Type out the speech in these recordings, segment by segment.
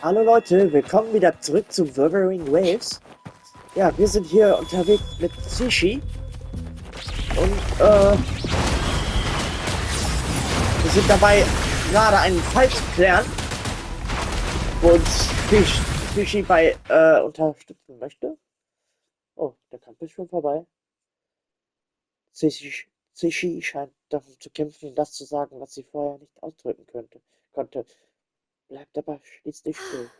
Hallo Leute, willkommen wieder zurück zu Wuthering Waves. Ja, wir sind hier unterwegs mit Sushi. Und wir sind dabei, gerade einen Fall zu klären, wo uns Sushi bei unterstützen möchte. Oh, der Kampf ist schon vorbei. Sushi scheint darum zu kämpfen, das zu sagen, was sie vorher nicht ausdrücken konnte. Bleibt aber schließlich still.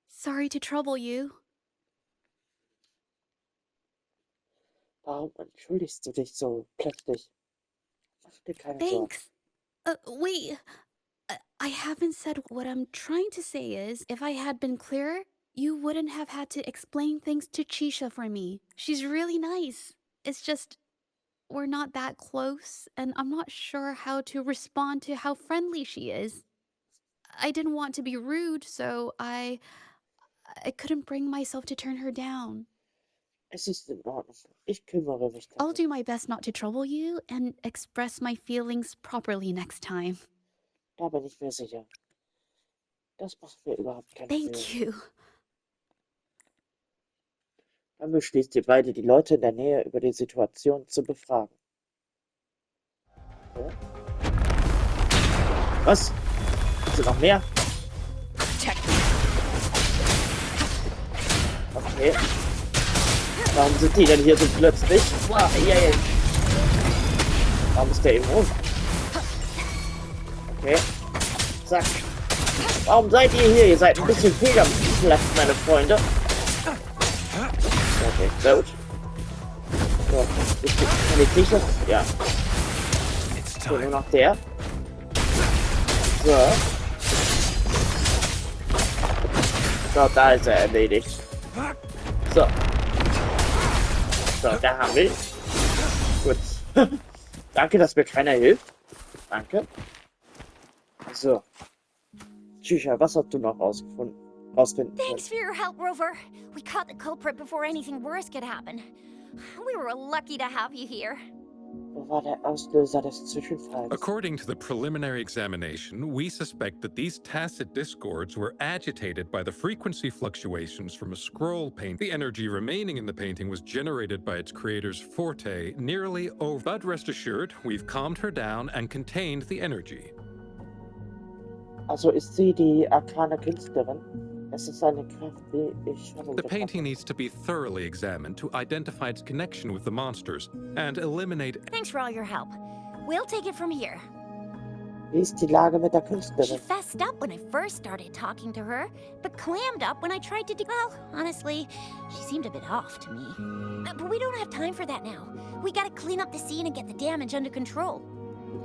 Sorry to trouble you. Warum entschuldigst du dich so plötzlich? Mach dir keine Sorgen. Thanks. Wait. I haven't said what I'm trying to say is, if I had been clearer, you wouldn't have had to explain things to Chisha for me. She's really nice. It's just, we're not that close, and I'm not sure how to respond to how friendly she is. I didn't want to be rude, so I couldn't bring myself to turn her down. Es ist in Ordnung. Ich kümmere mich darum. I'll do my best not to trouble you and express my feelings properly next time. Da bin ich mir sicher. Das macht mir überhaupt keine Mühe. Thank you. Dann beschließt ihr beide, die Leute in der Nähe über die Situation zu befragen. Ja? Was? Ist noch mehr? Okay. Warum sind die denn hier so plötzlich? Ah, yeah. Warum ist der eben rum? Okay. Zack. Warum seid ihr hier? Ihr seid ein bisschen fehl am Platz, meine Freunde. Okay, sehr gut. So, kann ich sicher? Ja. So, nur noch der. So. So, da ist er erledigt. So. So, da haben wir ihn. Gut. Danke, dass mir keiner hilft. Danke. So. Chisha, was hast du noch rausfinden können? Thanks for your help, Rover. We caught the culprit before anything worse could happen. We were lucky to have you here. Wo war der Auslöser des Zwischenfalls? According to the preliminary examination, we suspect that these tacit discords were agitated by the frequency fluctuations from a scroll paint. The energy remaining in the painting was generated by its creator's forte nearly over. But rest assured, we've calmed her down and contained the energy. Also ist sie die arkane Künstlerin. Es ist eine Kraft, die ich schon The painting needs to be thoroughly examined to identify its connection with the monsters and eliminate. Thanks for all your help. We'll take it from here. Wie ist die Lage mit der She Künstlerin? fessed up when I first started talking to her, but clammed up when I tried to well, honestly, she seemed a bit off to me. But we don't have time for that now. We gotta clean up the scene and get the damage under control.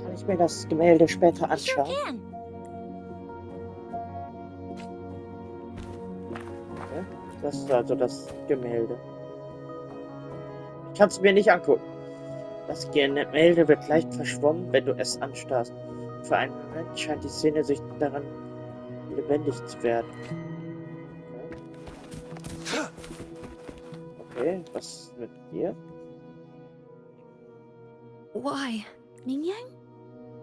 Kann ich mir das Gemälde später I sure anschauen? can. Okay. Das ist also das Gemälde. Ich kann es mir nicht angucken. Das Gemälde wird leicht verschwommen, wenn du es anstarrst. Für einen Moment scheint die Szene sich daran lebendig zu werden. Okay, was ist mit dir? Why? Mingyang?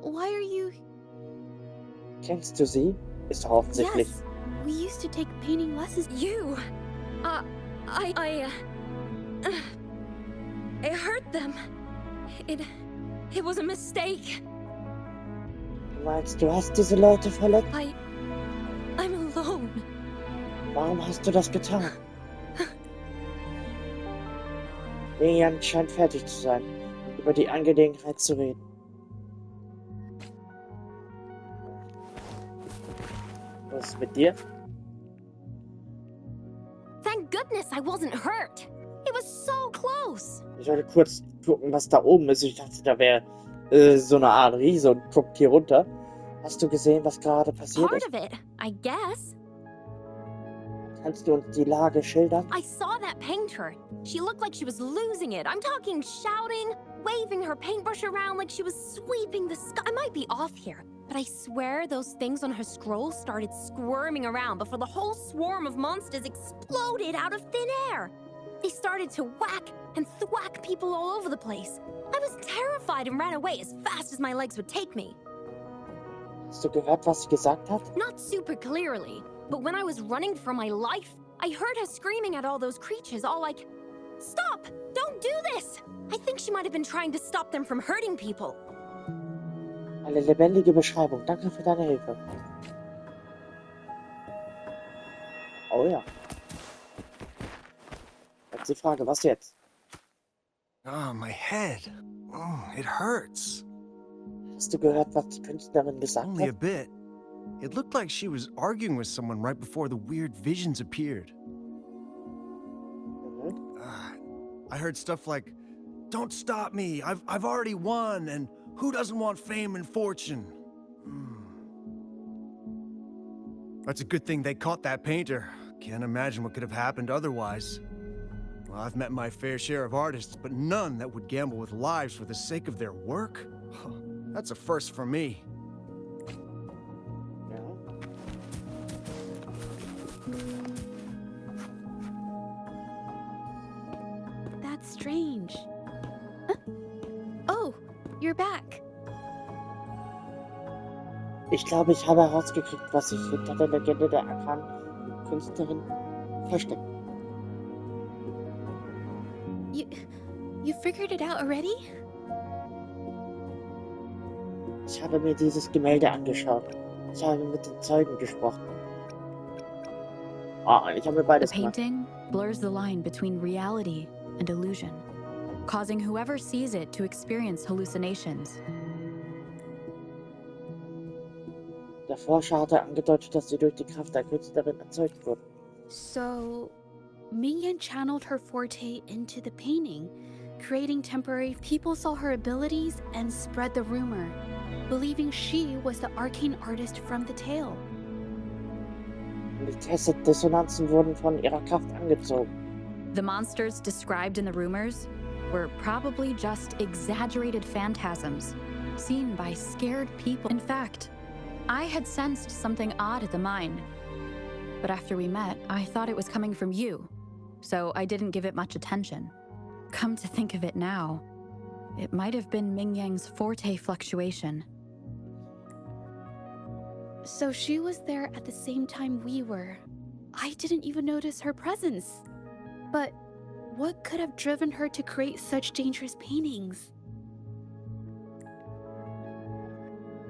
Why are you... Kennst du sie? Ist doch offensichtlich. Yes, we used to take painting lessons. You! I hurt them. It was a mistake. Du meinst, du hast diese Leute verletzt? I'm alone. Warum hast du das getan? Leon scheint fertig zu sein, über die Angelegenheit zu reden. Was ist mit dir? Thank goodness I wasn't hurt. It was so close. Ich wollte kurz gucken, was da oben ist. Ich dachte, da wäre so eine Art Riese und guckt hier runter. Hast du gesehen, was gerade passiert Part ist? of it, I guess. Kannst du uns die Lage schildern? I saw that painter. She looked like she was losing it. I'm talking shouting, waving her paintbrush around like she was sweeping the sky. I might be off here, but I swear those things on her scroll started squirming around before the whole swarm of monsters exploded out of thin air. They started to whack and thwack people all over the place. I was terrified and ran away as fast as my legs would take me. Hast du gehört, was sie gesagt hat? Not super clearly, But when I was running for my life, I heard her screaming at all those creatures, all like, "Stop! Don't do this!" I think she might have been trying to stop them from hurting people. Eine lebendige Beschreibung. Danke für deine Hilfe. Oh ja. Jetzt die Frage, was jetzt? Oh, my head. Oh, it hurts. Hast du gehört, was die Künstlerin gesagt Only a hat? bit. It looked like she was arguing with someone right before the weird visions appeared. Mhm. I heard stuff like, "Don't stop me, I've already won, and who doesn't want fame and fortune?" That's a good thing they caught that painter. Can't imagine what could have happened otherwise. Well, I've met my fair share of artists, but none that would gamble with lives for the sake of their work. That's a first for me. Ja. That's strange. Huh? Oh, you're back. Ich glaube, ich habe herausgekriegt, was sich hinter der Legende der erkrankten Künstlerin versteckt. You figured it out already? Ich habe mir dieses Gemälde angeschaut. Ich habe mit den Zeugen gesprochen. Ich habe mir The beides gemacht. painting blurs the line between reality and illusion, causing whoever sees it to experience hallucinations. Der Forscher hatte angedeutet, dass sie durch die Kraft der Künstlerin erzeugt wurden. So, Mingyan channeled her forte into the painting, creating temporary. People saw her abilities and spread the rumor, believing she was the arcane artist from the tale. Und die Testdissonanzen wurden von ihrer Kraft angezogen. The monsters described in the rumors were probably just exaggerated phantasms seen by scared people. In fact, I had sensed something odd at the mine, but after we met, I thought it was coming from you, so I didn't give it much attention. Come to think of it now, it might have been Ming Yang's forte fluctuation. So she was there at the same time we were. I didn't even notice her presence. But what could have driven her to create such dangerous paintings?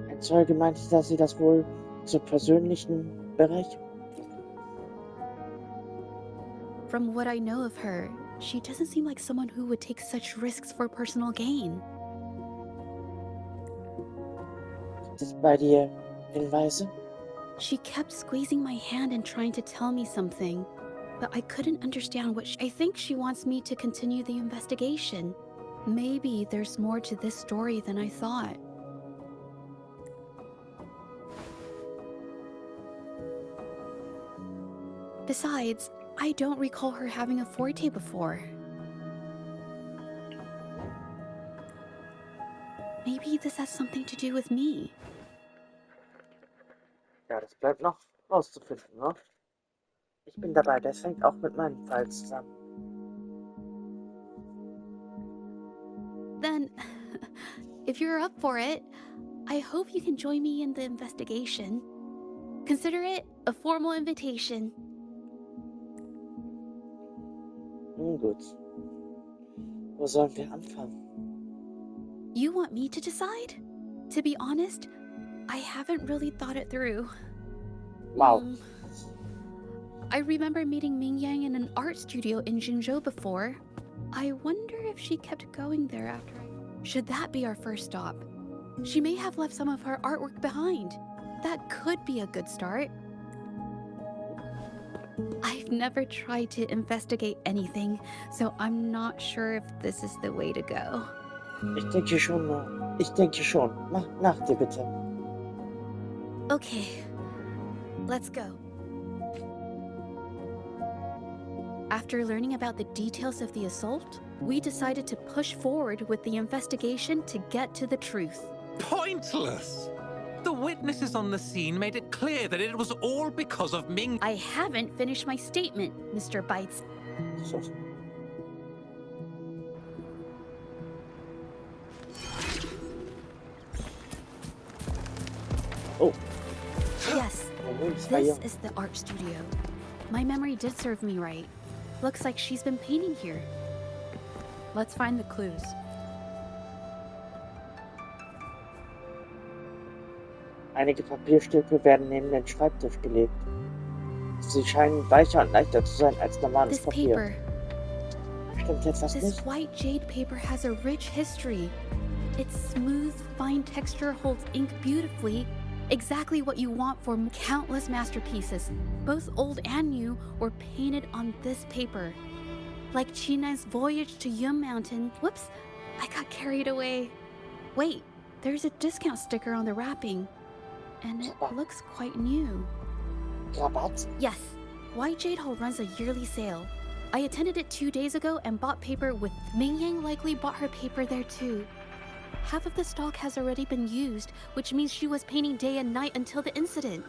Ein Zeuge meinte, dass sie das wohl zur persönlichen Bereicherung. From what I know of her, she doesn't seem like someone who would take such risks for personal gain. Gibt es bei dir Hinweise? She kept squeezing my hand and trying to tell me something, but I couldn't understand what I think she wants me to continue the investigation. Maybe there's more to this story than I thought. Besides, I don't recall her having a forte before. Maybe this has something to do with me. Ja, das bleibt noch rauszufinden, ne? Ich bin dabei, das hängt auch mit meinem Fall zusammen. Then, if you're up for it, I hope you can join me in the investigation. Consider it a formal invitation. Nun gut. Wo sollen wir anfangen? You want me to decide? To be honest, I haven't really thought it through. Wow. I remember meeting Ming Yang in an art studio in Jinzhou before. I wonder if she kept going there after. Should that be our first stop? She may have left some of her artwork behind. That could be a good start. I've never tried to investigate anything, so I'm not sure if this is the way to go. Ich denke schon, ich denke schon. Nach dir bitte. Okay, let's go. After learning about the details of the assault, we decided to push forward with the investigation to get to the truth. Pointless! The witnesses on the scene made it clear that it was all because of Ming. I haven't finished my statement, Mr. Bites. Oh, Yes, Oh, das war This jung. is the art studio. My memory did serve me right. Looks like she's been painting here. Let's find the clues. Einige Papierstücke werden neben den Schreibtisch gelegt. Sie scheinen weicher und leichter zu sein als normales This Papier. paper, Stimmt etwas this nicht? white jade paper has a rich history. Its smooth, fine texture holds ink beautifully, exactly what you want for countless masterpieces, both old and new, were painted on this paper. Like China's voyage to Yum Mountain. Whoops, I got carried away. Wait, there's a discount sticker on the wrapping, and it looks quite new. Rabatt? Yes, White Jade Hall runs a yearly sale. I attended it 2 days ago and bought paper with Ming Yang likely bought her paper there too. Half of the stock has already been used, which means she was painting day and night until the incident.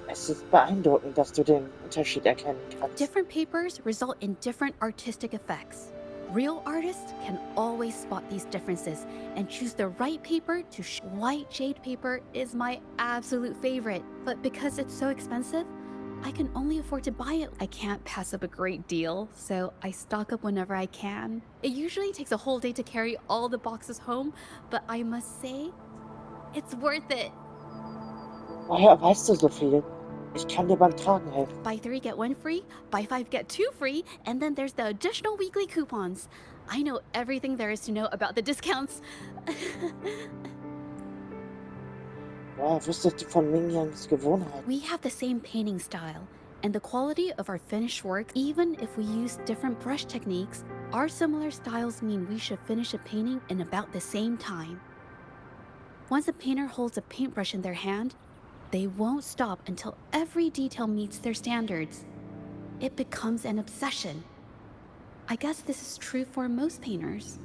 Es ist beeindruckend, dass du den Unterschied erkennen kannst. Different papers result in different artistic effects. Real artists can always spot these differences and choose the right paper to White Jade paper is my absolute favorite, but because it's so expensive, I can only afford to buy it. I can't pass up a great deal, so I stock up whenever I can. It usually takes a whole day to carry all the boxes home, but I must say, it's worth it. Woher weißt du so viel? Ich kann dir beim Tragen helfen. Buy 3 get 1 free, buy 5 get 2 free, and then there's the additional weekly coupons. I know everything there is to know about the discounts. Woher wusstest du von Ming Yangs Gewohnheit? We have the same painting style, and the quality of our finished work, even if we use different brush techniques, our similar styles mean we should finish a painting in about the same time. Once a painter holds a paintbrush in their hand, they won't stop until every detail meets their standards. It becomes an obsession. I guess this is true for most painters.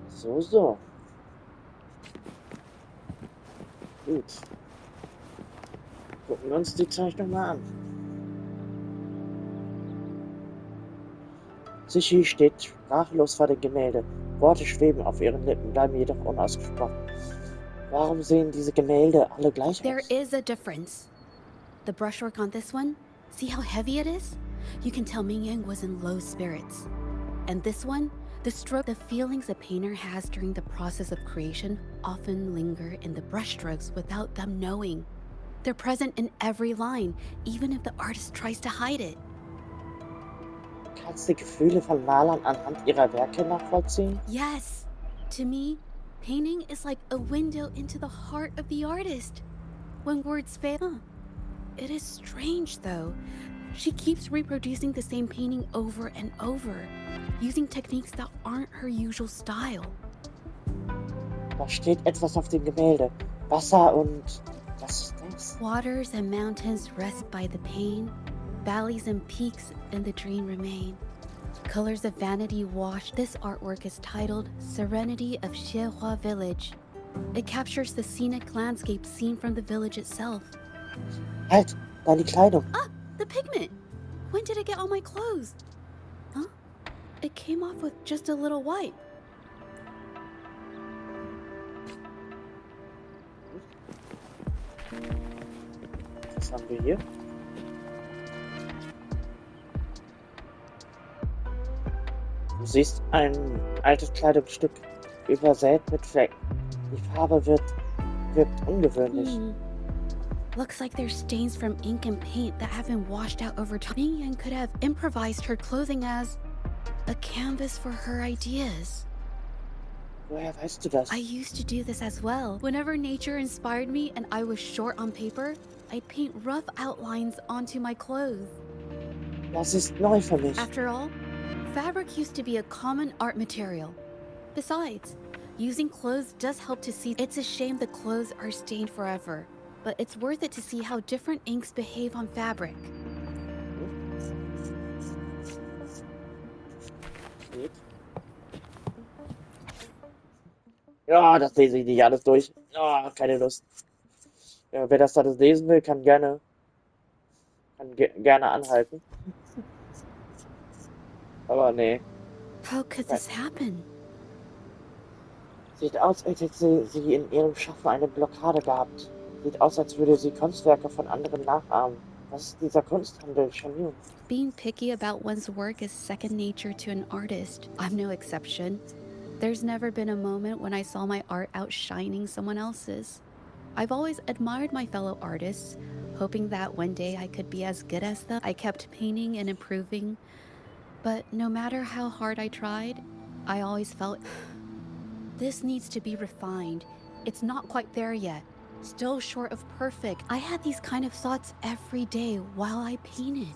So. Gut. Gucken wir uns die Zeichnung mal an. Sichi steht sprachlos vor dem Gemälde. Worte schweben auf ihren Lippen, bleiben jedoch unausgesprochen. Warum sehen diese Gemälde alle gleich There aus? is a difference. The brushwork on this one, see how heavy it is? You can tell Ming Yang was in low spirits. And this one, the feelings a painter has during the process of creation often linger in the brushstrokes without them knowing. They're present in every line, even if the artist tries to hide it. Kannst du die Gefühle von Malern anhand ihrer Werke nachvollziehen? Yes, to me, painting is like a window into the heart of the artist. When words fail, it is strange though. She keeps reproducing the same painting over and over, using techniques that aren't her usual style. Da steht etwas auf dem Gemälde. Wasser und... was ist das? Waters and mountains rest by the pain, valleys and peaks in the dream remain. Colors of vanity wash. This artwork is titled Serenity of Xiehua Village. It captures the scenic landscape seen from the village itself. Halt! Deine Kleidung! Ah! The pigment! When did it get on my clothes? Huh? It came off with just a little wipe. Was haben wir hier? Du siehst ein altes Kleidungsstück übersät mit Flecken. Die Farbe wirkt ungewöhnlich. Looks like there's stains from ink and paint that have been washed out over time. Ming Yang could have improvised her clothing as a canvas for her ideas. Woher weißt du das? I used to do this as well. Whenever nature inspired me and I was short on paper, I'd paint rough outlines onto my clothes. Das ist neu für mich. After all, fabric used to be a common art material. Besides, using clothes does help to see. It's a shame the clothes are stained forever, but it's worth it to see how different inks behave on fabric. Ja, das lese ich nicht alles durch. Ah, keine Lust. Ja, wer das alles lesen will, kann gerne anhalten. Aber nee. How could this happen? Sieht aus, als hätte sie in ihrem Schaffen eine Blockade gehabt. Sieht aus, als würde sie Kunstwerke von anderen nachahmen. Was ist dieser Kunsthandel, Chanel? Being picky about one's work is second nature to an artist. I'm no exception. There's never been a moment when I saw my art outshining someone else's. I've always admired my fellow artists, hoping that one day I could be as good as them. I kept painting and improving, but no matter how hard I tried, I always felt this needs to be refined. It's not quite there yet. Still short of perfect. I had these kind of thoughts every day while I painted.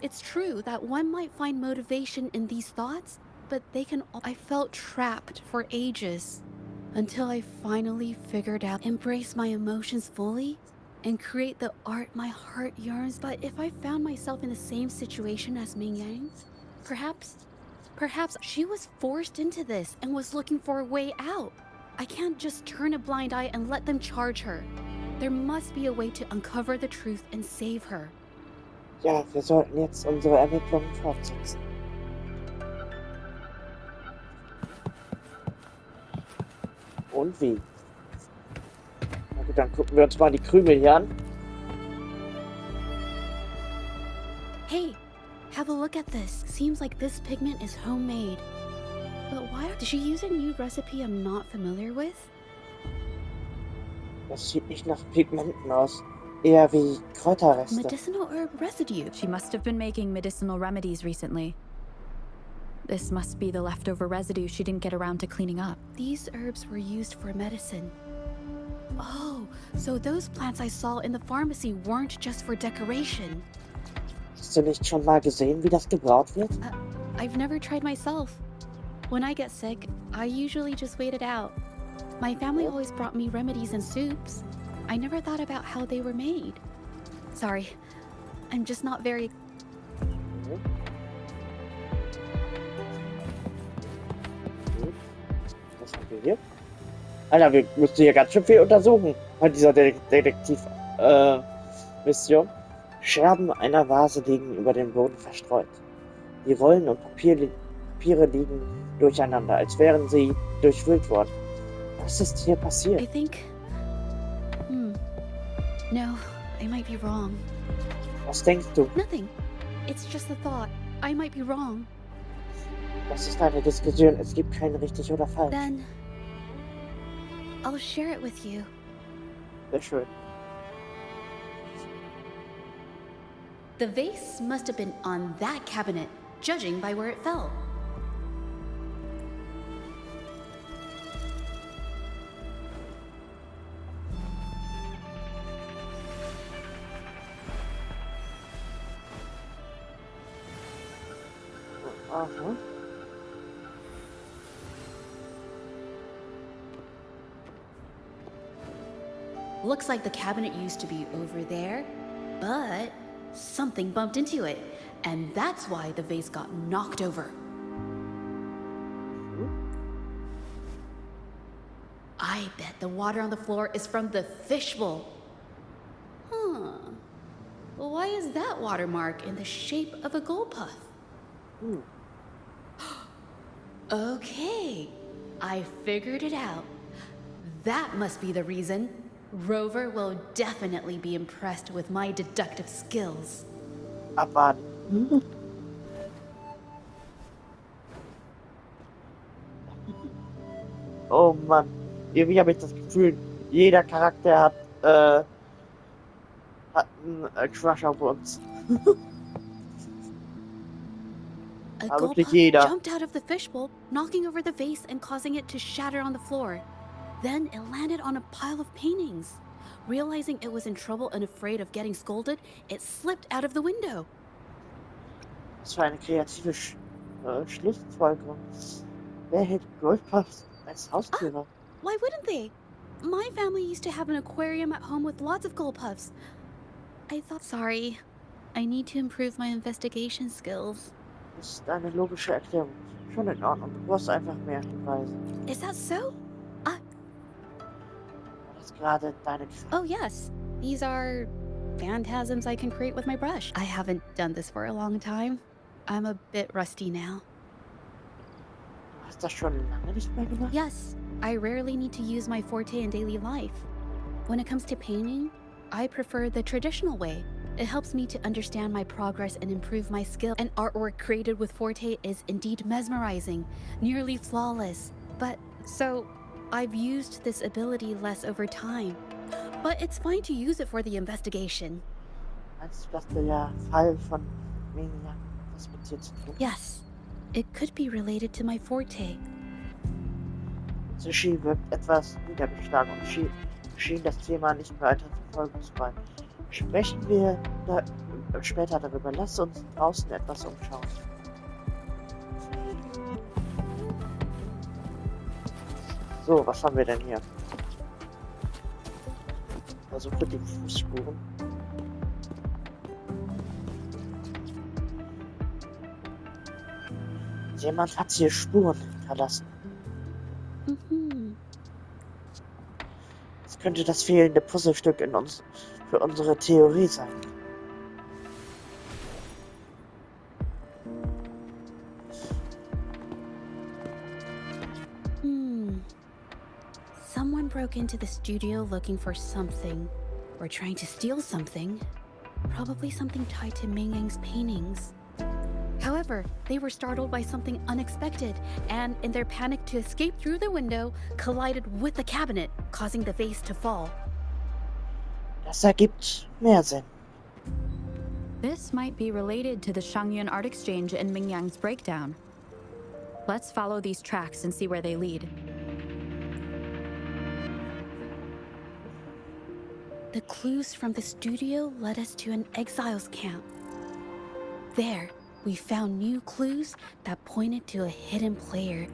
It's true that one might find motivation in these thoughts, but I felt trapped for ages until I finally figured out embrace my emotions fully and create the art my heart yearns. But if I found myself in the same situation as Ming Yang, perhaps she was forced into this and was looking for a way out. I can't just turn a blind eye and let them charge her. There must be a way to uncover the truth and save her. Ja, wir sollten jetzt unsere Ermittlungen fortsetzen. Und wie? Na gut, dann gucken wir uns mal die Krümel hier an. Hey, have a look at this. Seems like this pigment is homemade. But why did she use a new recipe I'm not familiar with? Das sieht nicht nach Pigmenten aus. Eher wie Kräuterreste. Medicinal herb residue. She must have been making medicinal remedies recently. This must be the leftover residue she didn't get around to cleaning up. These herbs were used for medicine. Oh, so those plants I saw in the pharmacy weren't just for decoration. Hast du nicht schon mal gesehen, wie das gebraut wird? I've never tried myself. When I get sick, I usually just wait it out. My family always brought me remedies and soups. I never thought about how they were made. Sorry, I'm just not very... Was haben wir hier? Alter, wir müssen hier ganz schön viel untersuchen bei dieser Detektiv-Mission. Scherben einer Vase liegen über dem Boden verstreut. Die Rollen und Papiere liegen durcheinander, als wären sie durchwühlt worden. Was ist hier passiert? I think... No, I might be wrong. Was denkst du? Nothing. It's just a thought. I might be wrong. Das ist eine Diskussion. Es gibt kein richtig oder falsch. Then... I'll share it with you. Sehr schön. The vase must have been on that cabinet, judging by where it fell. Aha. Looks like the cabinet used to be over there, but something bumped into it, and that's why the vase got knocked over. I bet the water on the floor is from the fishbowl. Huh. Why is that watermark in the shape of a gold puff? Okay, I figured it out. That must be the reason. Rover will definitely be impressed with my deductive skills. Abwarten. Oh Mann. Irgendwie habe ich das Gefühl, jeder Charakter hat einen Crush auf uns. A Aber gold nicht puff jeder. jumped out of the fishbowl, knocking over the vase and causing it to shatter on the floor. Then it landed on a pile of paintings. Realizing it was in trouble and afraid of getting scolded, it slipped out of the window. Das war eine kreative Schlussfolgerung. Wer hält Goldpuffs als Haustiere? Why wouldn't they? My family used to have an aquarium at home with lots of gold puffs. I thought... Sorry. I need to improve my investigation skills. Das ist eine logische Erklärung. Schon in Ordnung. Du brauchst einfach mehr Hinweise. Is that so? War das gerade deine... Oh yes. These are phantasms I can create with my brush. I haven't done this for a long time. I'm a bit rusty now. Du hast das schon lange nicht mehr gemacht? Yes, I rarely need to use my forte in daily life. When it comes to painting, I prefer the traditional way. It helps me to understand my progress and improve my skill. And artwork created with Forte is indeed mesmerizing, nearly flawless. But so, I've used this ability less over time. But it's fine to use it for the investigation. Meinst du, dass der Fall von Maniac was mit dir zu tun hat? Yes, it could be related to my Forte. Sushi wirkt etwas niedergeschlagen und schien das Thema nicht weiter verfolgen zu wollen. Sprechen wir später darüber. Lass uns draußen etwas umschauen. So, was haben wir denn hier? Versuche die Fußspuren. Jemand hat hier Spuren hinterlassen. Das könnte das fehlende Puzzlestück für unsere Theorie sein. Someone broke into the studio looking for something, or trying to steal something. Probably something tied to Ming Yang's paintings. However, they were startled by something unexpected, and in their panic to escape through the window, collided with the cabinet, causing the vase to fall. Das ergibt mehr Sinn. This might be related to the Shangyun art exchange and Ming Yang's breakdown. Let's follow these tracks and see where they lead. The clues from the studio led us to an exiles camp. There, we found new clues that pointed to a hidden player.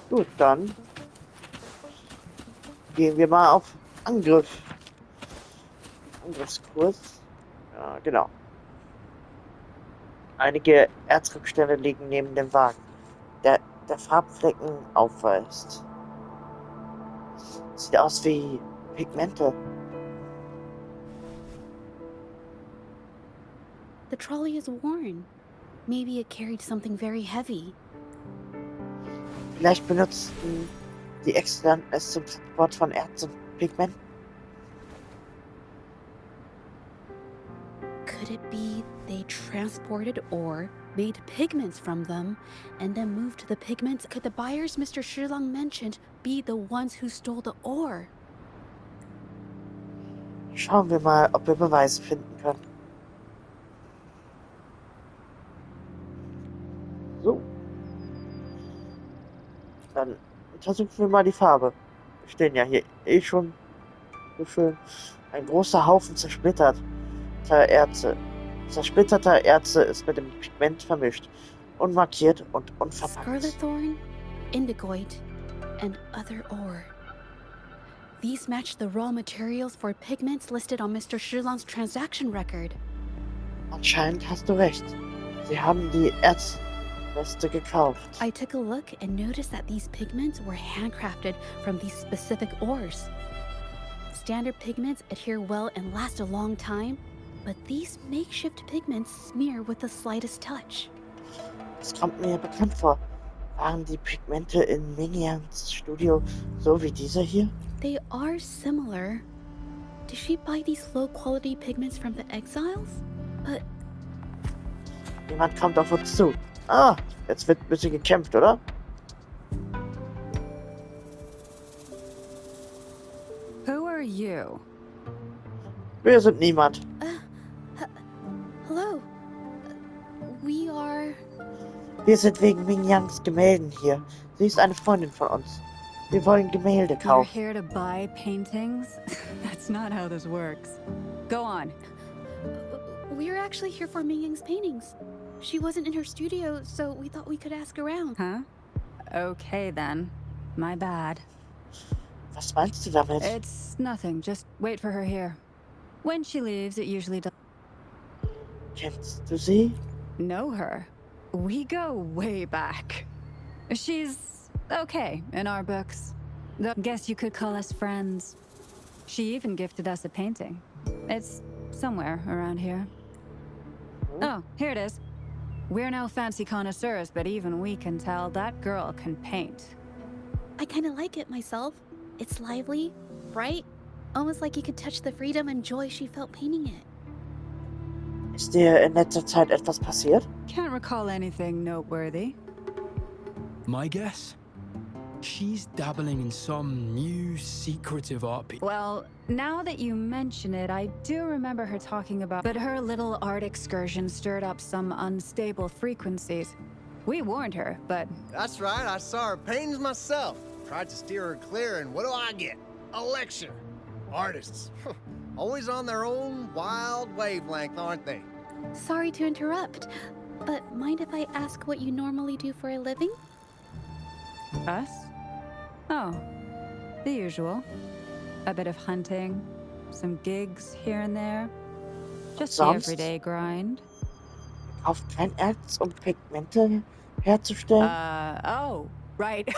Gut, dann gehen wir mal auf Angriffskurs. Ja, genau. Einige Erzrückstände liegen neben dem Wagen, der Farbflecken aufweist. Sieht aus wie Pigmente. The trolley is worn. Maybe it carried something very heavy. Vielleicht benutzten die Externen es zum Transport von Erz und Pigmenten. Could it be they transported ore, made pigments from them, and then moved the pigments? Could the buyers Mr. Shilang mentioned be the ones who stole the ore? Schauen wir mal, ob wir Beweise finden können. So. Dann untersuchen wir mal die Farbe. Wir stehen ja hier schon so schön. Ein großer Haufen zersplitterter Erze. Zersplitterter Erze ist mit dem Pigment vermischt, unmarkiert und unverpackt. Scarlet thorn, indigoite, and other ore. These match the raw materials for pigments listed on Mr. Shilang's transaction record. Anscheinend hast du recht. Sie haben die Erzreste gekauft. I took a look and noticed that these pigments were handcrafted from these specific ores. Standard pigments adhere well and last a long time, but these makeshift pigments smear with the slightest touch. Das kommt mir bekannt vor. Waren die Pigmente in Ming Yangs Studio so wie diese hier? They are similar. Did she buy these low-quality pigments from the exiles? But Jemand kommt auf uns zu. Ah, jetzt wird ein bisschen gekämpft, oder? Who are you? Wir sind niemand. hello. We are... Wir sind wegen Ming Yangs Gemälden hier. Sie ist eine Freundin von uns. Wir wollen Gemälde You're kaufen. here to buy paintings? That's not how this works. Go on. We're actually here for Ming Yang's paintings. She wasn't in her studio, so we thought we could ask around. Huh? Okay then. My bad. Was meinst du damit? It's nothing. Just wait for her here. When she leaves, it usually does. Kennst du sie? Know her? We go way back. She's okay in our books. Guess you could call us friends. She even gifted us a painting. It's somewhere around here. Oh, here it is. We're no fancy connoisseurs, but even we can tell that girl can paint. I kind of like it myself. It's lively, bright, almost like you could touch the freedom and joy she felt painting it. Ist dir in letzter Zeit etwas passiert? Can't recall anything noteworthy. My guess? She's dabbling in some new secretive art piece. Well, now that you mention it, I do remember her talking about. But her little art excursion stirred up some unstable frequencies. We warned her, but That's right, I saw her paintings myself. Tried to steer her clear, and what do I get? A lecture. Artists. Always on their own wild wavelength, aren't they? Sorry to interrupt, but mind if I ask what you normally do for a living? us? Oh, the usual. A bit of hunting, some gigs here and there. Just the Sonst? everyday grind. Kauft kein Erz, um Pigmente herzustellen? Oh, right.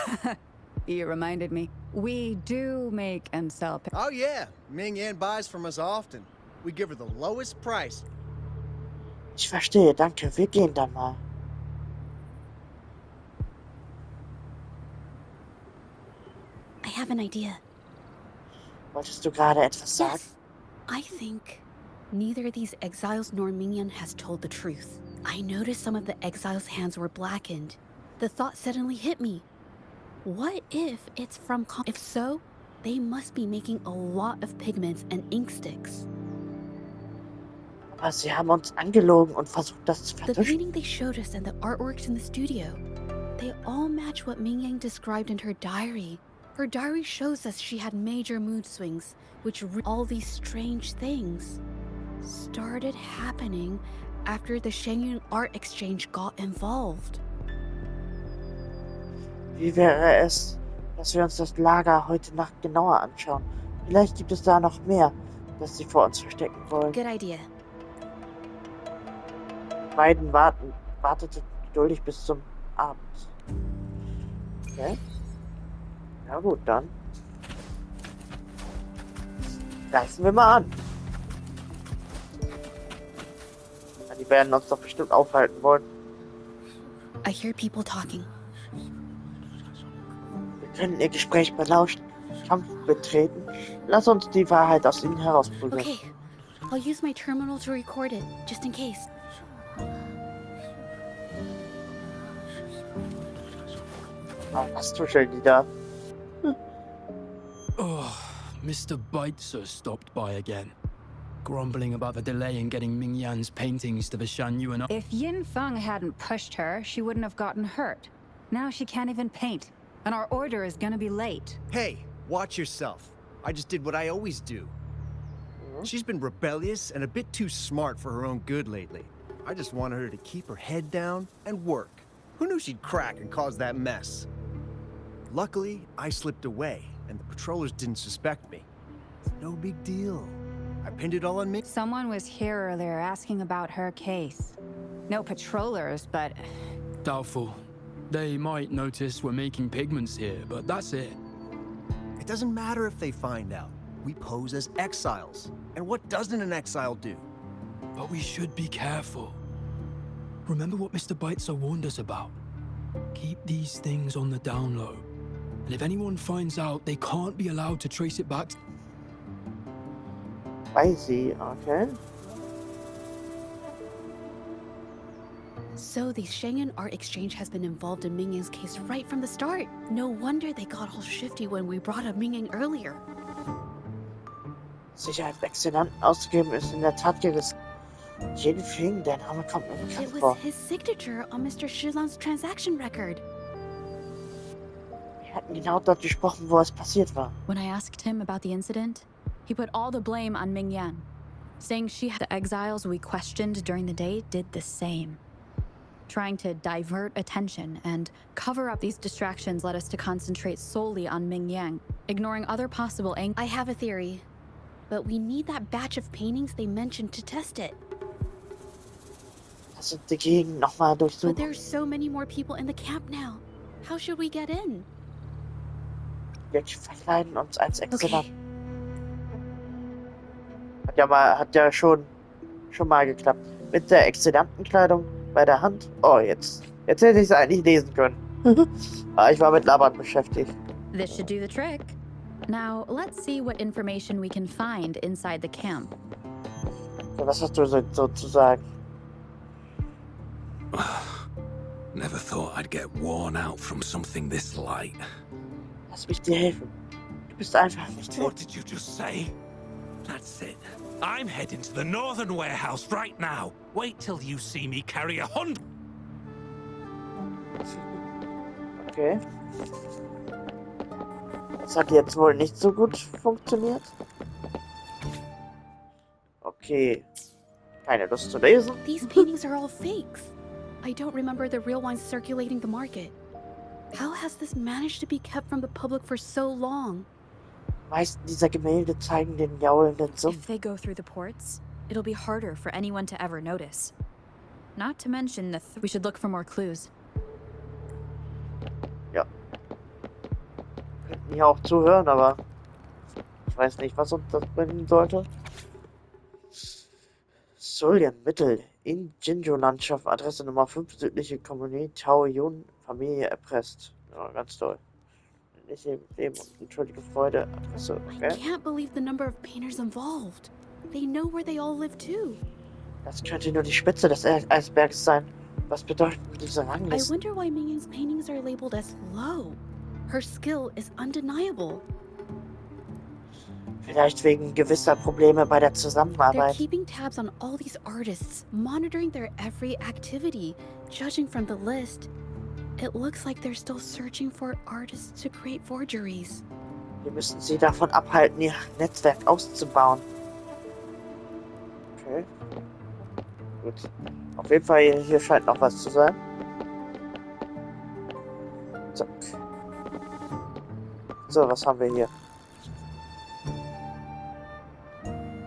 You reminded me. We do make and sell. Oh yeah, Ming Yan buys from us often. We give her the lowest price. Ich verstehe, danke. Wir gehen dann mal. I have an idea. Wolltest du gerade etwas sagen? Yes. I think neither these exiles nor Mingyan has told the truth. I noticed some of the exiles' hands were blackened. The thought suddenly hit me. What if it's from... If so, they must be making a lot of pigments and ink sticks. Aber sie haben uns angelogen und versucht, das zu The vertuschen. painting they showed us and the artworks in the studio, they all match what Mingyang described in her diary. Her diary shows us she had major mood swings, which all these strange things started happening after the Shenyun Art Exchange got involved. Wie wäre es, dass wir uns das Lager heute Nacht genauer anschauen? Vielleicht gibt es da noch mehr, das sie vor uns verstecken wollen. Good idea. Beiden wartete geduldig bis zum Abend. Okay. Ja gut, dann greifen wir mal an. Ja, die werden uns doch bestimmt aufhalten wollen. I hear people talking. Wir können ihr Gespräch belauschen, Kampf betreten. Lass uns die Wahrheit aus ihnen herausprügeln. Okay, I'll use my terminal to record it, just in case. Oh, was tuscheln die da? Oh, Mr. Beitzer stopped by again, grumbling about the delay in getting Ming Yan's paintings to the Shanyuan. If Yin Feng hadn't pushed her, she wouldn't have gotten hurt. Now she can't even paint, and our order is gonna be late. Hey, watch yourself. I just did what I always do. She's been rebellious and a bit too smart for her own good lately. I just wanted her to keep her head down and work. Who knew she'd crack and cause that mess? Luckily, I slipped away, and the patrollers didn't suspect me. No big deal. I pinned it all on me. Someone was here earlier asking about her case. No patrollers, but Doubtful. They might notice we're making pigments here, but that's it. It doesn't matter if they find out. We pose as exiles. And what doesn't an exile do? But we should be careful. Remember what Mr. Beitzer warned us about? Keep these things on the down low. And if anyone finds out, they can't be allowed to trace it back. Crazy, okay. So the Shenyun Art Exchange has been involved in Mingyang's case right from the start. No wonder they got all shifty when we brought up Mingyang earlier. Sicherheitsexzellenten auszugeben ist in der Tat gerissen. Jeden Fing, der Name kommt mir It bekannt was vor. his signature on Mr. Shilan's transaction record. Wir hatten genau dort gesprochen, wo es passiert war. when I asked him about the incident, he put all the blame on Ming Yan, saying the exiles we questioned during the day did the same. Trying to divert attention and cover up these distractions led us to concentrate solely on Ming Yang, ignoring other possible I have a theory, but we need that batch of paintings they mentioned to test it. Lass uns die Gegend nochmal But durchsuchen. there's so many more people in the camp now. How should we get in? Wir verkleiden uns als Exzellent. Okay. Hat ja schon mal geklappt. Mit der Exzellentenkleidung bei der Hand. Oh, jetzt hätte ich es eigentlich lesen können. Aber ich war mit Labern beschäftigt. This should do the trick. Now, let's see what information we can find inside the camp. Okay, was hast du so zu sagen? Never thought I'd get worn out from something this light. Lass mich dir helfen. Du bist einfach nicht What helfen. did you just say? That's it. I'm heading to the northern warehouse right now. Wait till you see me carry 100. Okay. Das hat jetzt wohl nicht so gut funktioniert. Okay. Keine Lust zu lesen. These paintings are all fakes. I don't remember the real ones circulating the market. How has this managed to be kept from the public for so long? Die meisten dieser Gemälde zeigen den jaulenden Sumpf. If they go through the ports, it'll be harder for anyone to ever notice. Not to mention we should look for more clues. Ja. Könnten hier auch zuhören, aber ich weiß nicht, was uns das bringen sollte. Solien, Mittel, in Jinju-Landschaft, Adresse Nummer 5, südliche Kommune, Taoyun, Familie erpresst. Ja, ganz toll. Nicht Leben und entschuldige Freude, Adresse, I okay? can't believe the number of painters involved. They know where they all live too. Das könnte nur die Spitze des Eisbergs sein. Was bedeuten diese I Ranglisten? wonder why Mingyang's paintings are labeled as low. Her skill is undeniable. Vielleicht wegen gewisser Probleme bei der They're Zusammenarbeit. keeping tabs on all these artists, monitoring their every activity. Judging from the list, it looks like they're still searching for artists to create forgeries. Wir müssen sie davon abhalten, ihr Netzwerk auszubauen. Okay. Gut. Auf jeden Fall, hier scheint noch was zu sein. Zack. So, was haben wir hier?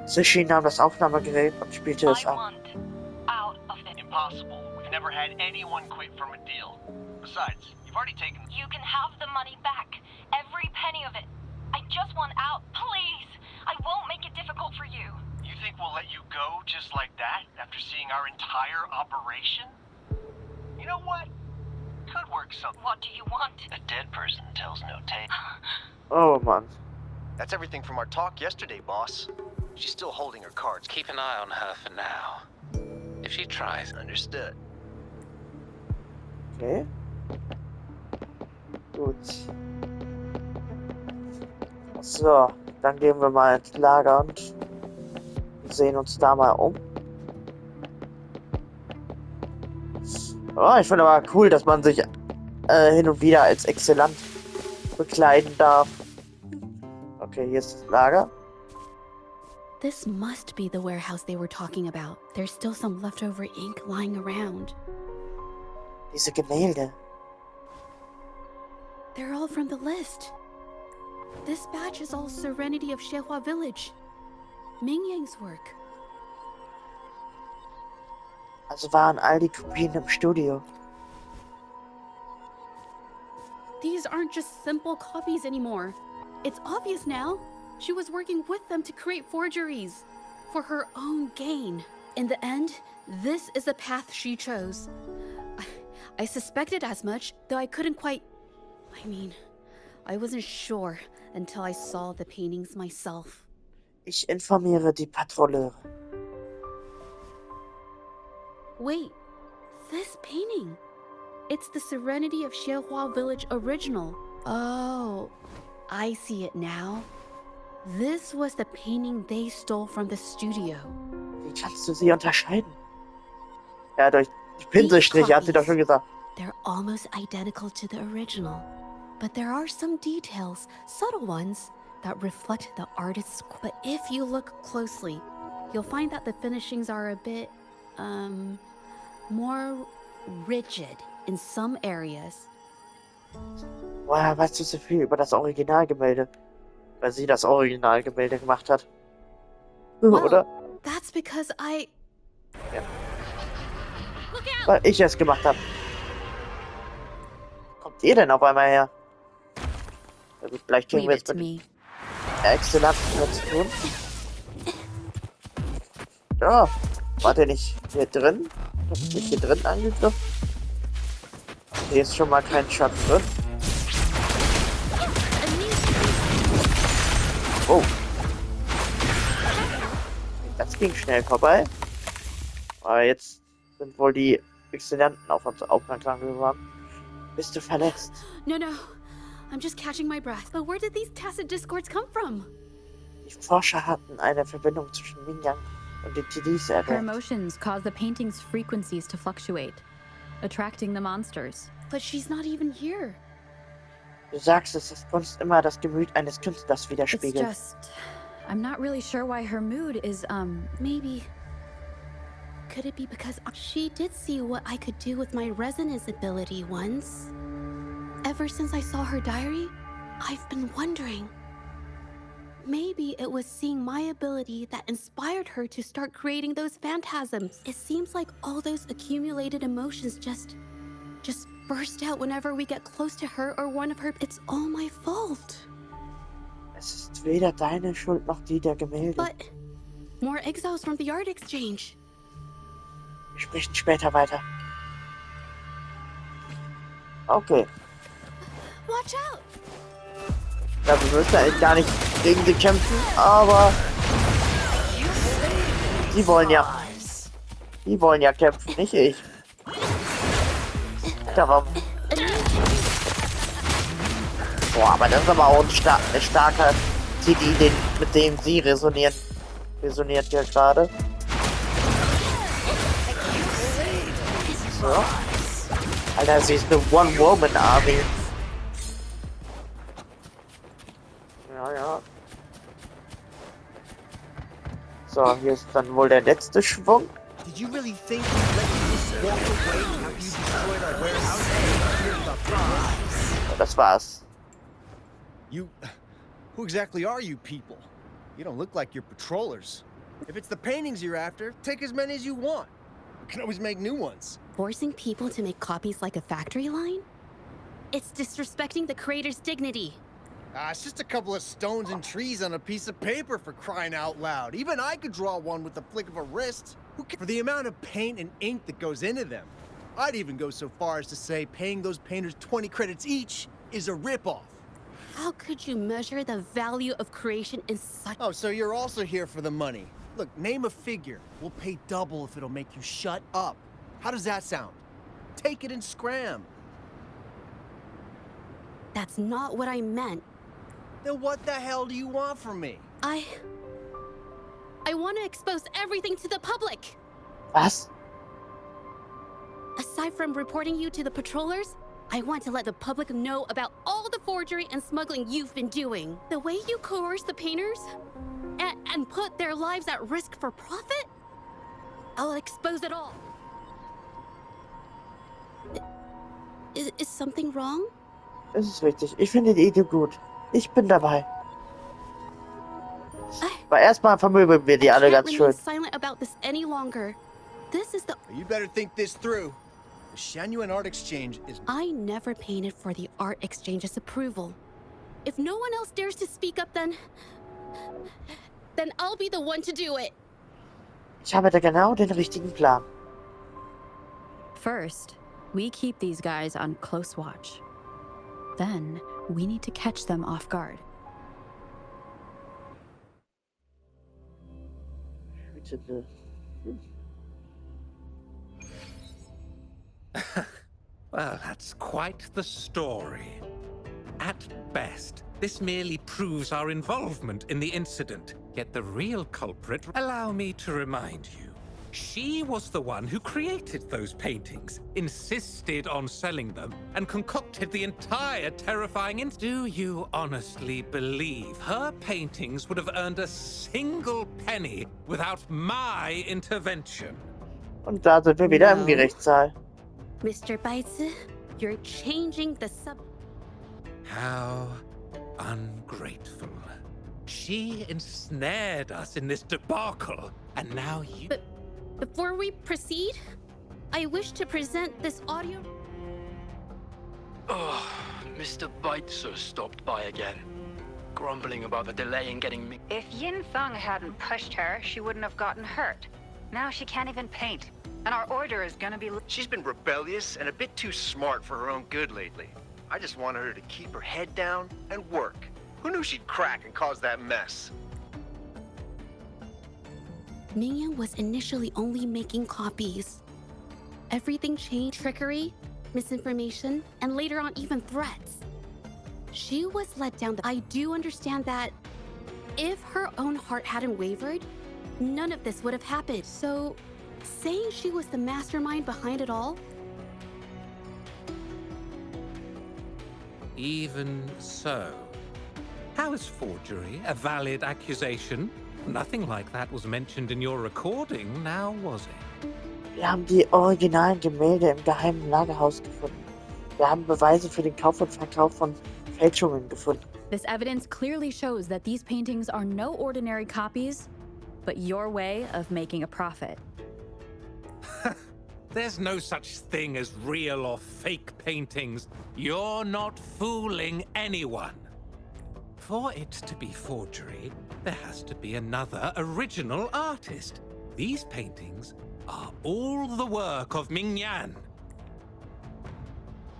Sushi nahm das Aufnahmegerät und spielte es ab. Impossible. We've never had anyone quit from a deal. Besides, you've already taken... You can have the money back. Every penny of it. I just want out. Please. I won't make it difficult for you. You think we'll let you go just like that after seeing our entire operation? You know what? Could work something. What do you want? A dead person tells no tale. Oh Mann. That's everything from our talk yesterday, boss. She's still holding her cards. Keep an eye on her for now. If she tries. Understood. Okay. Gut. So, dann gehen wir mal ins Lager und sehen uns da mal um. Oh, ich finde aber cool, dass man sich hin und wieder als Exzellent bekleiden darf. Okay, hier ist das Lager. This must be the warehouse they were talking about. There's still some leftover ink lying around. Diese Gemälde. They're all from the list. This batch is all Serenity of Xiehua Village. Mingyang's work. Also waren all die Kopien im Studio. These aren't just simple copies anymore. It's obvious now. She was working with them to create forgeries for her own gain. In the end, this is the path she chose. I suspected as much, though I couldn't quite... I wasn't sure until I saw the paintings myself. Ich informiere die Patrouilleure. Wait, this painting. It's the Serenity of Xiehua Village original. Oh, I see it now. This was the painting they stole from the studio. Wie kannst du sie unterscheiden? Ja, durch die Pinselstriche, hat sie doch schon gesagt. They're almost identical to the original. But there are some details, subtle ones, that reflect the artist's... But if you look closely, you'll find that the finishings are a bit, more rigid in some areas. Woher weißt du so viel über das Originalgemälde? Weil sie das Originalgemälde gemacht hat. Oder? That's because I... Ja. Weil ich es gemacht habe. Kommt ihr denn auf einmal her? Ja gut, gleich kriegen wir jetzt mit exzellenten zu tun. Ja, war der nicht hier drin? Ist nicht hier drin angegriffen? Hier ist schon mal kein Schatz drin. Oh. Das ging schnell vorbei. Aber jetzt sind wohl die Exzellenten auf uns aufmerksam geworden. Bist du verletzt? No. I'm just catching my breath. But where did these tacit discords come from? Die Forscher hatten eine Verbindung zwischen Mingyang und den TDs Her erwähnt. emotions cause the painting's frequencies to fluctuate, attracting the monsters. But she's not even here. Du sagst, dass Kunst immer das Gemüt eines Künstlers It's widerspiegelt. just... I'm not really sure why her mood is, Maybe... Could it be because she did see what I could do with my resonance ability once? Ever since I saw her diary, I've been wondering. Maybe it was seeing my ability that inspired her to start creating those phantasms. It seems like all those accumulated emotions just burst out whenever we get close to her or one of her. It's all my fault. Es ist weder deine Schuld noch die der Gemälde. But more exiles from the art exchange. Wir sprechen später weiter. Okay. Watch out! Ja, wir müssen eigentlich gar nicht gegen sie kämpfen, aber die wollen ja kämpfen, nicht ich. Boah, aber das ist aber auch ein starker TD, mit dem sie resoniert ja gerade. So. Alter, sie ist eine One-Woman-Army. Ja. So, hier ist dann wohl der letzte Schwung. Did you really think you'd let me just walk away after you destroyed our warehouse? So, das war's. Who exactly are you people? You don't look like you're patrollers. If it's the paintings you're after, take as many as you want. We can always make new ones. Forcing people to make copies like a factory line? It's disrespecting the creator's dignity. It's just a couple of stones and trees on a piece of paper, for crying out loud. Even I could draw one with the flick of a wrist. For the amount of paint and ink that goes into them. I'd even go so far as to say paying those painters 20 credits each is a ripoff. How could you measure the value of creation in such... Oh, so you're also here for the money. Look, name a figure. We'll pay double if it'll make you shut up. How does that sound? Take it and scram. That's not what I meant. Then what the hell do you want from me? I want to expose everything to the public. Was? Aside from reporting you to the patrollers, I want to let the public know about all the forgery and smuggling you've been doing. The way you coerce the painters and put their lives at risk for profit? I'll expose it all. Is something wrong? Das ist richtig. Ich finde die Idee gut. Ich bin dabei. Aber erstmal vermöbeln wir die alle ganz schön. Silent about this any longer. This is the... You better think this through. The Shenyuan Art Exchange is... I never painted for the Art Exchange's approval. If no one else dares to speak up, then I'll be the one to do it. Ich habe da genau den richtigen Plan. First, we keep these guys on close watch. Then, we need to catch them off guard. Well, that's quite the story. At best, this merely proves our involvement in the incident. Yet the real culprit, allow me to remind you, she was the one who created those paintings, insisted on selling them, and concocted the entire terrifying incident. Do you honestly believe her paintings would have earned a single penny without my intervention? Und da sind wir wieder im Gerichtssaal. Mr. Baitze, you're changing the sub... How ungrateful. She ensnared us in this debacle, and now you... But before we proceed, I wish to present this audio... Oh, Mr. Baitzer stopped by again, grumbling about the delay in getting me... If Yin Feng hadn't pushed her, she wouldn't have gotten hurt. Now she can't even paint, and our order is gonna be... She's been rebellious and a bit too smart for her own good lately. I just wanted her to keep her head down and work. Who knew she'd crack and cause that mess? Mingyang was initially only making copies. Everything changed: trickery, misinformation, and later on even threats. She was let down. I do understand that if her own heart hadn't wavered, none of this would have happened. So, saying she was the mastermind behind it all? Even so, how is forgery a valid accusation? Nothing like that was mentioned in your recording, now was it? Wir haben die originalen Gemälde im geheimen Lagerhaus gefunden. Wir haben Beweise für den Kauf und Verkauf von Fälschungen gefunden. This evidence clearly shows that these paintings are no ordinary copies, but your way of making a profit. There's no such thing as real or fake paintings. You're not fooling anyone. For it to be forgery, there has to be another original artist. These paintings are all the work of Mingyan.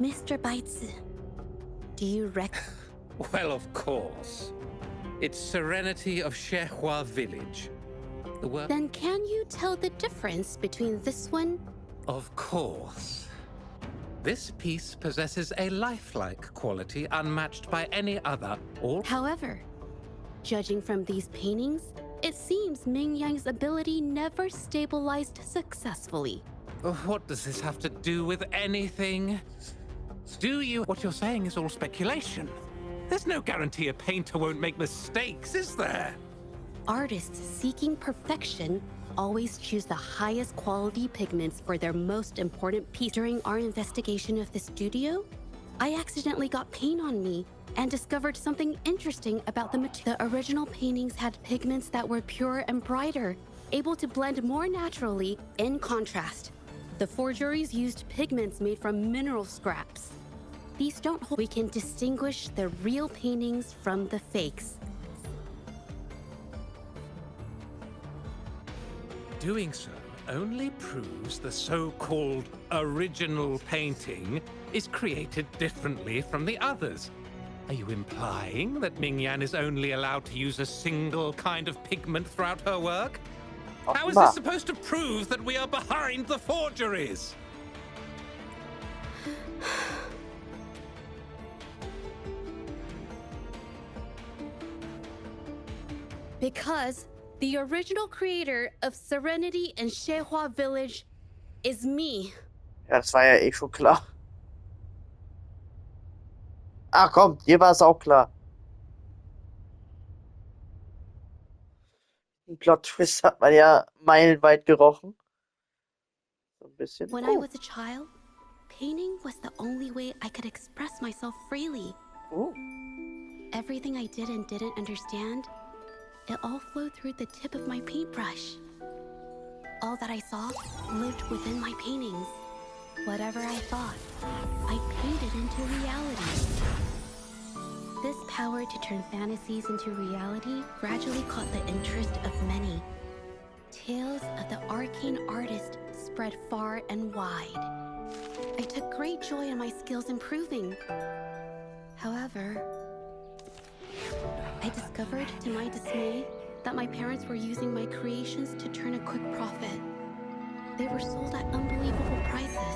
Mr. Baitsu, do you Well, of course. It's Serenity of Shehua Village. The work... Then can you tell the difference between this one? Of course. This piece possesses a lifelike quality unmatched by any other. However, judging from these paintings, it seems Mingyang's ability never stabilized successfully. What does this have to do with anything? What you're saying is all speculation. There's no guarantee a painter won't make mistakes, is there? Artists seeking perfection always choose the highest quality pigments for their most important piece. During our investigation of the studio, I accidentally got paint on me and discovered something interesting about the material. The original paintings had pigments that were pure and brighter, able to blend more naturally. In contrast, the forgeries used pigments made from mineral scraps. These don't hold. We can distinguish the real paintings from the fakes. Doing so only proves the so-called original painting is created differently from the others. Are you implying that Mingyan is only allowed to use a single kind of pigment throughout her work? How is this supposed to prove that we are behind the forgeries? Because the original creator of Serenity and Shehua Village is me. Ja, das war ja eh schon klar. Ach komm, dir war es auch klar. Ein Plot-Twist hat man ja meilenweit gerochen. So ein bisschen. When I was a child, painting was the only way I could express myself freely. Everything I did and didn't understand, it all flowed through the tip of my paintbrush. All that I saw lived within my paintings. Whatever I thought, I painted into reality. This power to turn fantasies into reality gradually caught the interest of many. Tales of the arcane artist spread far and wide. I took great joy in my skills improving. However, I discovered, to my dismay, that my parents were using my creations to turn a quick profit. They were sold at unbelievable prices.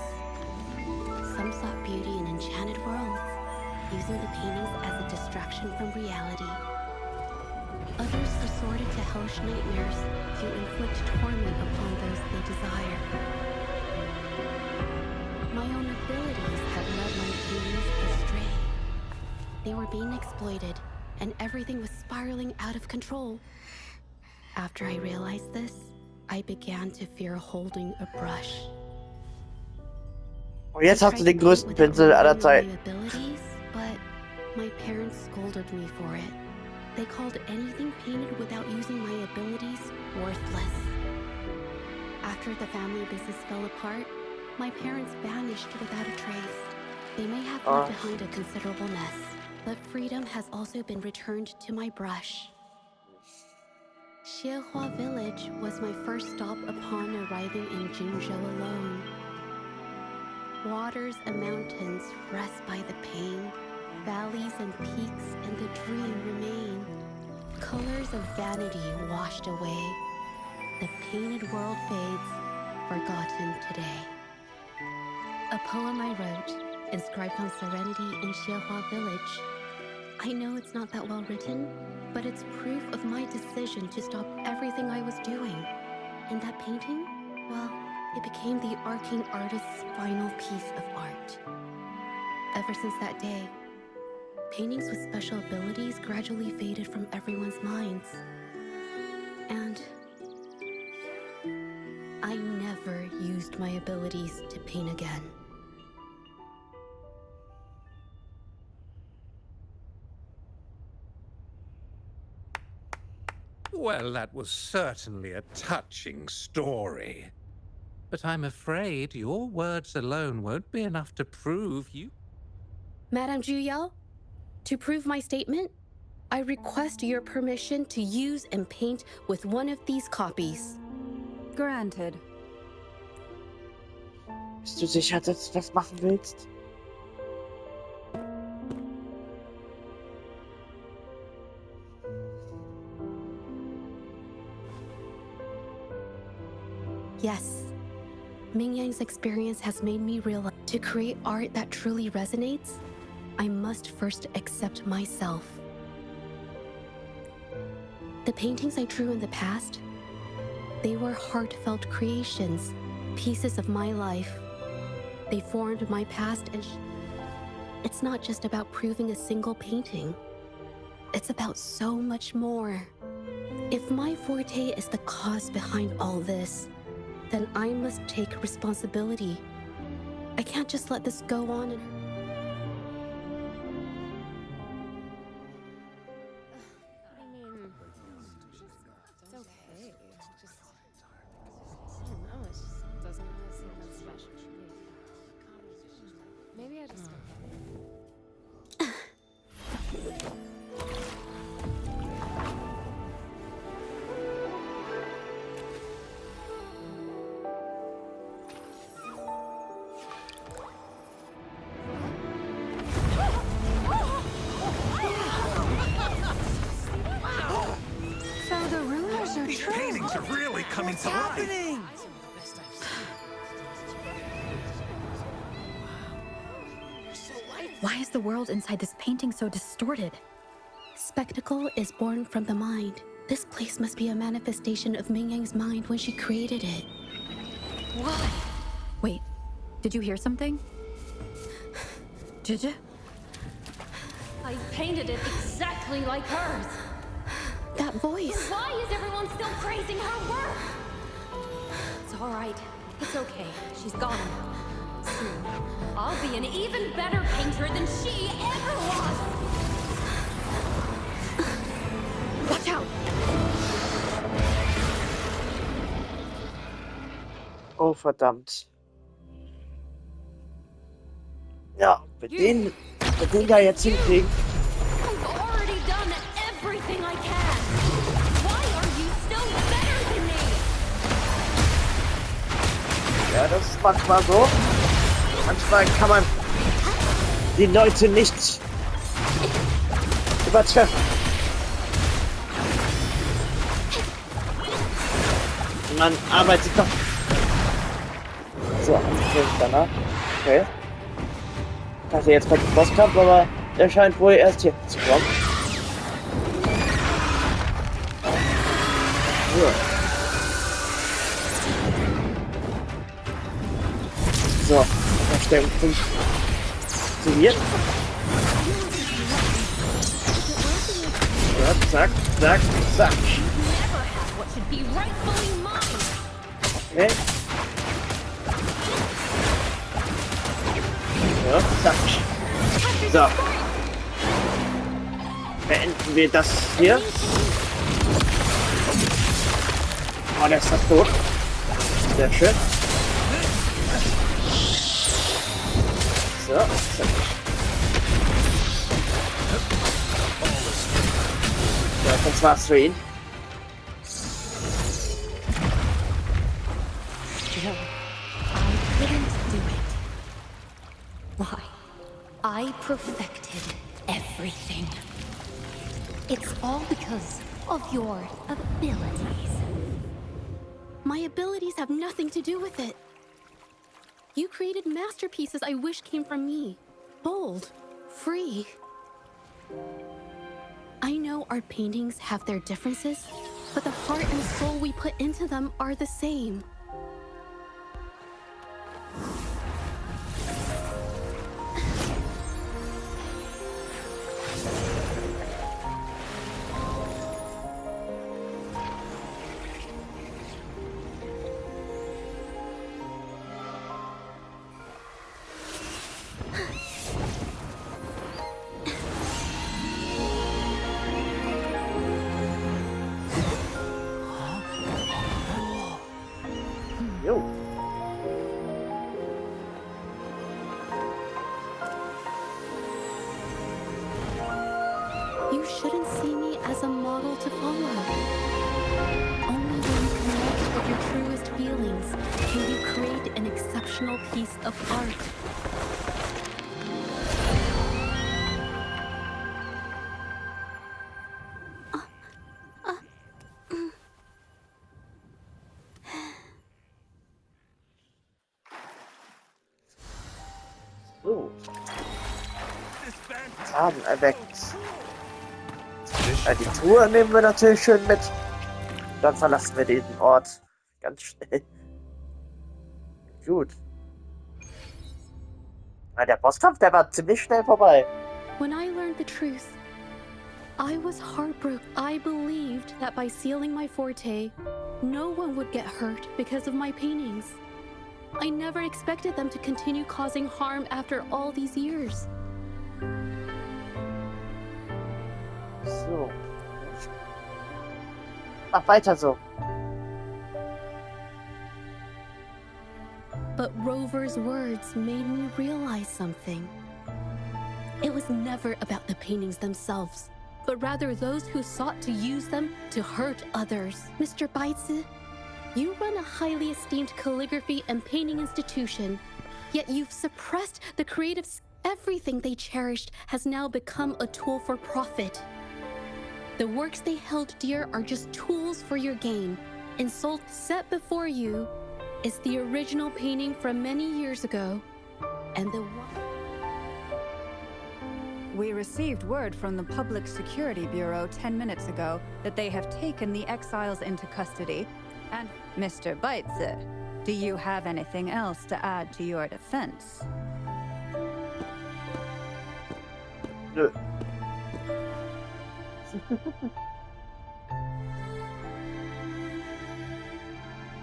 Some sought beauty in enchanted worlds, using the paintings as a distraction from reality. Others resorted to hellish nightmares to inflict torment upon those they desire. My own abilities had led my paintings astray. They were being exploited, and everything was spiraling out of control. After I realized this, I began to fear holding a brush. Und jetzt hast du den größten Pinsel aller Zeiten. But my parents scolded me for it. They called anything painted without using my abilities worthless. After the family business fell apart, my parents vanished without a trace. They may have left behind a considerable mess, but freedom has also been returned to my brush. Shehua Village was my first stop upon arriving in Jinzhou alone. Waters and mountains rest by the pain, valleys and peaks, and the dream remain. Colors of vanity washed away. The painted world fades, forgotten today. A poem I wrote, inscribed on serenity in Xiehua village. I know it's not that well written, but it's proof of my decision to stop everything I was doing. And that painting, well, it became the arcane artist's final piece of art. Ever since that day, paintings with special abilities gradually faded from everyone's minds. And I never used my abilities to paint again. Well, that was certainly a touching story. But I'm afraid your words alone won't be enough to prove you... Madame Juyao, to prove my statement, I request your permission to use and paint with one of these copies. Granted. Bist du sicher, dass du das machen willst? Yes. Ming Yang's experience has made me realize to create art that truly resonates, I must first accept myself. The paintings I drew in the past, they were heartfelt creations, pieces of my life. They formed my past, and it's not just about proving a single painting. It's about so much more. If my forte is the cause behind all this, then I must take responsibility. I can't just let this go on and... It's okay. Just, I don't know, it just doesn't really seem that special to me. Maybe I just don't. These paintings are really coming to life. Why is the world inside this painting so distorted? Spectacle is born from the mind. This place must be a manifestation of Ming Yang's mind when she created it. Why? Wait, did you hear something? Did you? I painted it exactly like hers. That voice. Why is everyone still praising her work? It's all right. It's okay. She's gone now. Soon, I'll be an even better painter than she ever was. Watch out! Oh, verdammt. Ja, mit denen da jetzt hinkriegen. I've already done everything I can. Why are you still better than me? Ja, das ist manchmal so. Manchmal kann man die Leute nicht übertreffen. Man arbeitet doch. So, danach. Okay. Ich dachte, jetzt kommt ein Bosskampf, aber der scheint wohl erst hier zu kommen. So, Verstellung funktioniert. Ja, zack, zack, zack. Okay. Ja, zack. So. Beenden wir das hier. Oh, der ist fast tot. Sehr schön. So, zack. Ja, das war's für ihn. No, I couldn't do it. Why? I perfected everything. It's all because of your abilities. My abilities have nothing to do with it. You created masterpieces I wish came from me. Bold, free. I know our paintings have their differences, but the heart and soul we put into them are the same. Jo. You shouldn't see me as a model to follow. Only when you connect with your truest feelings can you create an exceptional piece of art. So. Farben erweckt. Die Tour nehmen wir natürlich schön mit. Dann verlassen wir diesen Ort ganz schnell. Gut. Der Bosskampf, der war ziemlich schnell vorbei. When I learned the truth, I was heartbroken. I believed that by sealing my forte, no one would get hurt because of my paintings. I never expected them to continue causing harm after all these years. So. Mach weiter so. But Rover's words made me realize something. It was never about the paintings themselves, but rather those who sought to use them to hurt others. Mr. Beitze, you run a highly esteemed calligraphy and painting institution, yet you've suppressed the creatives. Everything they cherished has now become a tool for profit. The works they held dear are just tools for your gain. And sold set before you is the original painting from many years ago, and the one... We received word from the Public Security Bureau 10 minutes ago that they have taken the exiles into custody. And Mr. Beitze, do you have anything else to add to your defense? Nö.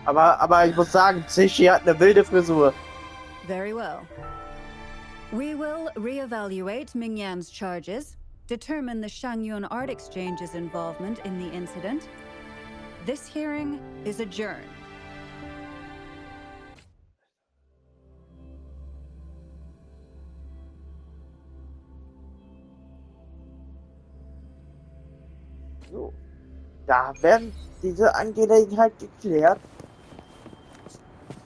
aber ich muss sagen, Zishi hat eine wilde Frisur. Very well. We will reevaluate Mingyan's charges, determine the Shangyun Art Exchange's involvement in the incident. This hearing is adjourned. So. Da werden diese Angelegenheit geklärt.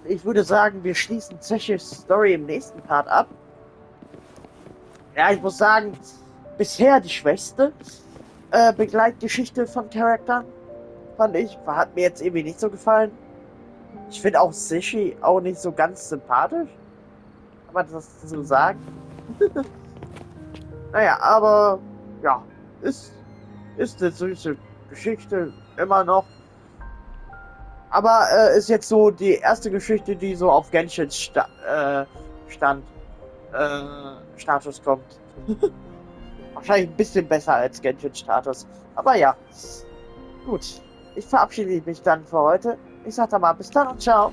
Ich würde sagen, wir schließen Zeshis Story im nächsten Part ab. Ja, ich muss sagen, bisher die schwächste Begleitgeschichte von Charakteren, fand ich. Hat mir jetzt irgendwie nicht so gefallen. Ich finde auch Zeshi auch nicht so ganz sympathisch. Kann man das so sagen? Naja, aber ja, ist eine süße Geschichte immer noch. Aber ist jetzt so die erste Geschichte, die so auf Genshins Status kommt. Wahrscheinlich ein bisschen besser als Genshins Status. Aber ja. Gut. Ich verabschiede mich dann für heute. Ich sag dann mal bis dann und ciao.